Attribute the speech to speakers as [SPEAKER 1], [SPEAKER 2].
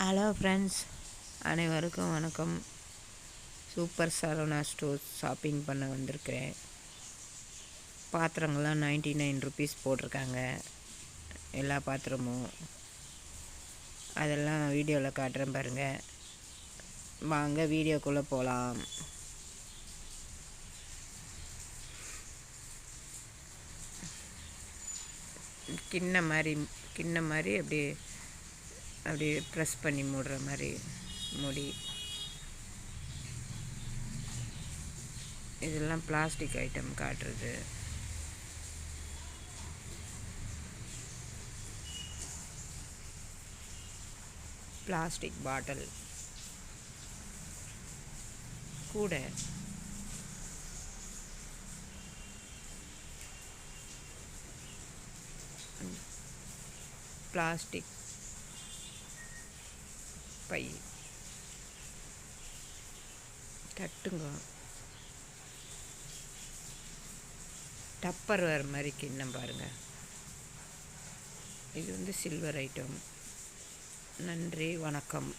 [SPEAKER 1] Hello friends, அனைவருக்கும் வணக்கம். Super Saravana stores shopping பண்ண வந்திருக்கிறேன். பாத்திரங்கள்லாம் 99 ருபீஸ் போட்டிருக்காங்க. எல்லா பாத்திரமும் அதெல்லாம் வீடியோவில் காட்டுறேன் பாருங்கள். வாங்க வீடியோக்குள்ளே போகலாம். கிண்ண மாதிரி அப்படியே ப்ரெஸ் பண்ணி மூடுற மாதிரி மூடி. இதெல்லாம் பிளாஸ்டிக் ஐட்டம் காட்டுறது. பிளாஸ்டிக் பாட்டில் கூட பிளாஸ்டிக் பை தட்டுங்க. டப்பர் வேறு மாதிரி கிண்ணம் பாருங்கள். இது சில்வர் ஐட்டம். நன்றி, வணக்கம்.